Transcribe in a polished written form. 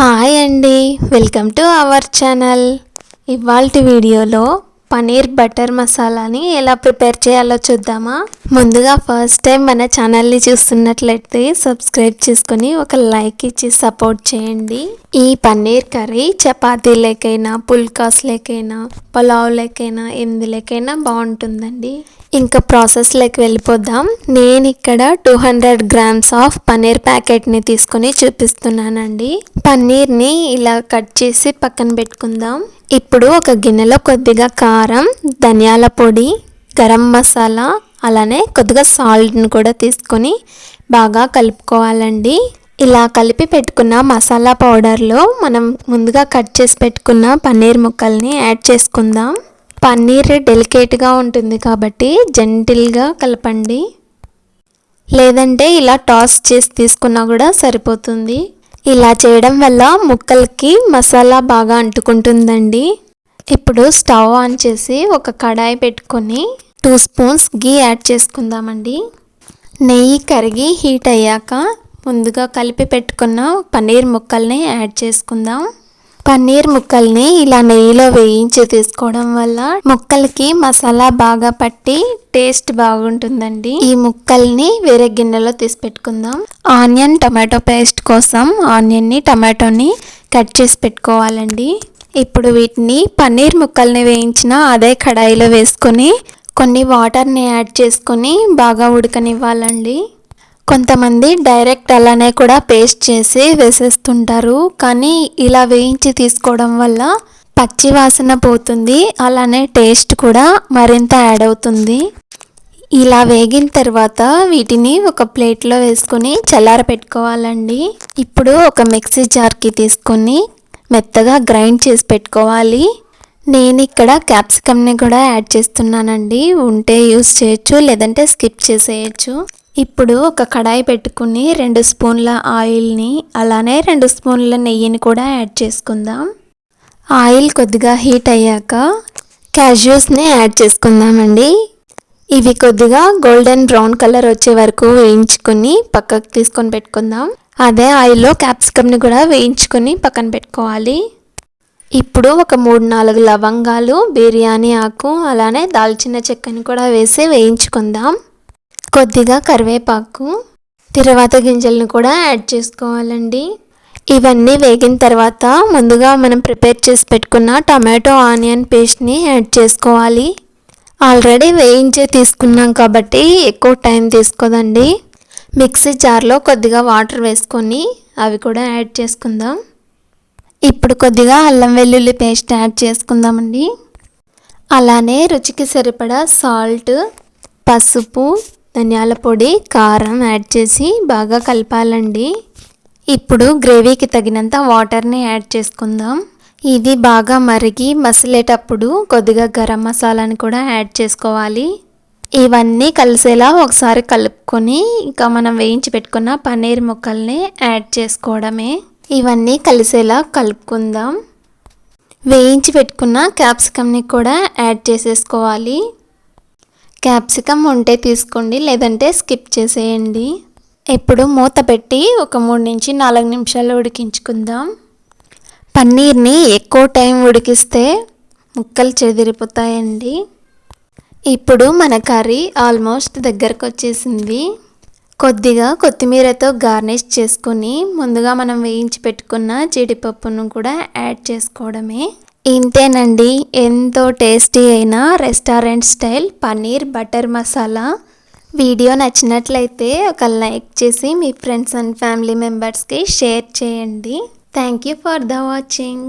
Hi అండి, welcome to our channel. ఇవాల్టి వీడియోలో పనీర్ బటర్ మసాలాని ఎలా ప్రిపేర్ చేయాలో చూద్దామా. ముందుగా ఫస్ట్ టైం మన ఛానల్ని చూస్తున్నట్లయితే సబ్స్క్రైబ్ చేసుకొని ఒక లైక్ ఇచ్చి సపోర్ట్ చేయండి. ఈ పన్నీర్ కర్రీ చపాతీ లేకైనా, పుల్కాస్ లేకైనా, పులావ్ లేకైనా, ఎందులోకైనా బాగుంటుందండి. ఇంకా ప్రాసెస్లోకి వెళ్ళిపోదాం. నేను ఇక్కడ 200 గ్రామ్స్ ఆఫ్ పన్నీర్ ప్యాకెట్ని తీసుకొని చూపిస్తున్నానండి. పన్నీర్ని ఇలా కట్ చేసి పక్కన పెట్టుకుందాం. ఇప్పుడు ఒక గిన్నెలో కొద్దిగా కారం, ధనియాల పొడి, గరం మసాలా, అలానే కొద్దిగా సాల్ట్ని కూడా తీసుకొని బాగా కలుపుకోవాలండి. ఇలా కలిపి పెట్టుకున్న మసాలా పౌడర్లో మనం ముందుగా కట్ చేసి పెట్టుకున్న పన్నీర్ ముక్కల్ని యాడ్ చేసుకుందాం. పన్నీర్ డెలికేట్గా ఉంటుంది కాబట్టి జెంటిల్గా కలపండి, లేదంటే ఇలా టాస్ చేసి తీసుకున్నా కూడా సరిపోతుంది. ఇలా చేయడం వల్ల ముక్కలకి మసాలా బాగా అంటుకుంటుందండి. ఇప్పుడు స్టవ్ ఆన్ చేసి ఒక కడాయి పెట్టుకొని 2 స్పూన్స్ గీ యాడ్ చేసుకుందామండి. నెయ్యి కరిగి హీట్ అయ్యాక ముందుగా కలిపి పెట్టుకున్న పన్నీర్ ముక్కల్ని యాడ్ చేసుకుందాం. పన్నీర్ ముక్కల్ని ఇలా నెయ్యిలో వేయించి తీసుకోవడం వల్ల ముక్కలకి మసాలా బాగా పట్టి టేస్ట్ బాగుంటుందండి. ఈ ముక్కల్ని వేరే గిన్నెలో తీసి పెట్టుకుందాం. ఆనియన్ టమాటో పేస్ట్ కోసం ఆనియన్ని, టమాటోని కట్ చేసి పెట్టుకోవాలండి. ఇప్పుడు వీటిని పన్నీర్ ముక్కల్ని వేయించిన అదే కడాయిలో వేసుకొని కొన్ని వాటర్ని యాడ్ చేసుకొని బాగా ఉడకనివ్వాలండి. కొంతమంది డైరెక్ట్ అలానే కూడా పేస్ట్ చేసి వేసేస్తుంటారు, కానీ ఇలా వేయించి తీసుకోవడం వల్ల పచ్చి వాసన పోతుంది, అలానే టేస్ట్ కూడా మరింత యాడ్ అవుతుంది. ఇలా వేగిన తర్వాత వీటిని ఒక ప్లేట్లో వేసుకొని చల్లార పెట్టుకోవాలండి. ఇప్పుడు ఒక మిక్సీ జార్కి తీసుకొని మెత్తగా గ్రైండ్ చేసి పెట్టుకోవాలి. నేను ఇక్కడ క్యాప్సికమ్ని కూడా యాడ్ చేస్తున్నానండి. ఉంటే యూస్ చేయొచ్చు, లేదంటే స్కిప్ చేసేయచ్చు. ఇప్పుడు ఒక కడాయి పెట్టుకుని 2 స్పూన్ల ఆయిల్ని, అలానే 2 స్పూన్ల నెయ్యిని కూడా యాడ్ చేసుకుందాం. ఆయిల్ కొద్దిగా హీట్ అయ్యాక క్యాష్యూస్ని యాడ్ చేసుకుందామండి. ఇవి కొద్దిగా గోల్డెన్ బ్రౌన్ కలర్ వచ్చే వరకు వేయించుకొని పక్కకు తీసుకొని పెట్టుకుందాం. అదే ఆయిల్లో క్యాప్సికమ్ని కూడా వేయించుకొని పక్కన పెట్టుకోవాలి. ఇప్పుడు ఒక 3-4 లవంగాలు, బిర్యానీ ఆకు, అలానే దాల్చిన చెక్కని కూడా వేసి వేయించుకుందాం. కొద్దిగా కరివేపాకు, తిరువాత గింజలను కూడా యాడ్ చేసుకోవాలండి. ఇవన్నీ వేగిన తర్వాత ముందుగా మనం ప్రిపేర్ చేసి పెట్టుకున్న టమాటో ఆనియన్ పేస్ట్ని యాడ్ చేసుకోవాలి. ఆల్రెడీ వేయించే తీసుకున్నాం కాబట్టి ఎక్కువ టైం తీసుకోదండి. మిక్సీ జార్లో కొద్దిగా వాటర్ వేసుకొని అవి కూడా యాడ్ చేసుకుందాం. ఇప్పుడు కొద్దిగా అల్లం వెల్లుల్లి పేస్ట్ యాడ్ చేసుకుందామండి. అలానే రుచికి సరిపడా సాల్ట్, పసుపు, ధనియాల పొడి, కారం యాడ్ చేసి బాగా కలపాలండి. ఇప్పుడు గ్రేవీకి తగినంత వాటర్ని యాడ్ చేసుకుందాం. ఇది బాగా మరిగి మసిలేటప్పుడు కొద్దిగా గరం మసాలాని కూడా యాడ్ చేసుకోవాలి. ఇవన్నీ కలిసేలా ఒకసారి కలుపుకొని ఇంకా మనం వేయించి పెట్టుకున్న పన్నీర్ ముక్కల్ని యాడ్ చేసుకోవడమే. ఇవన్నీ కలిసేలా కలుపుకుందాం. వేయించి పెట్టుకున్న క్యాప్సికమ్ని కూడా యాడ్ చేసేసుకోవాలి. క్యాప్సికమ్ ఉంటే తీసుకోండి, లేదంటే స్కిప్ చేసేయండి. ఇప్పుడు మూత పెట్టి ఒక 3-4 నిమిషాలు ఉడికించుకుందాం. పన్నీర్ని ఎక్కువ టైం ఉడికిస్తే ముక్కలు చెదిరిపోతాయండి. ఇప్పుడు మన కర్రీ ఆల్మోస్ట్ దగ్గరకు వచ్చేసింది. కొద్దిగా కొత్తిమీరతో గార్నిష్ చేసుకొని ముందుగా మనం వేయించి పెట్టుకున్న జీడిపప్పును కూడా యాడ్ చేసుకోవడమే. ఇంతేనండి, ఎంతో టేస్టీ అయిన restaurant style paneer butter masala. Video నచ్చినట్లయితే ఒక లైక్ చేసి మీ ఫ్రెండ్స్ అండ్ ఫ్యామిలీ మెంబర్స్కి షేర్ చేయండి. Thank you for the watching.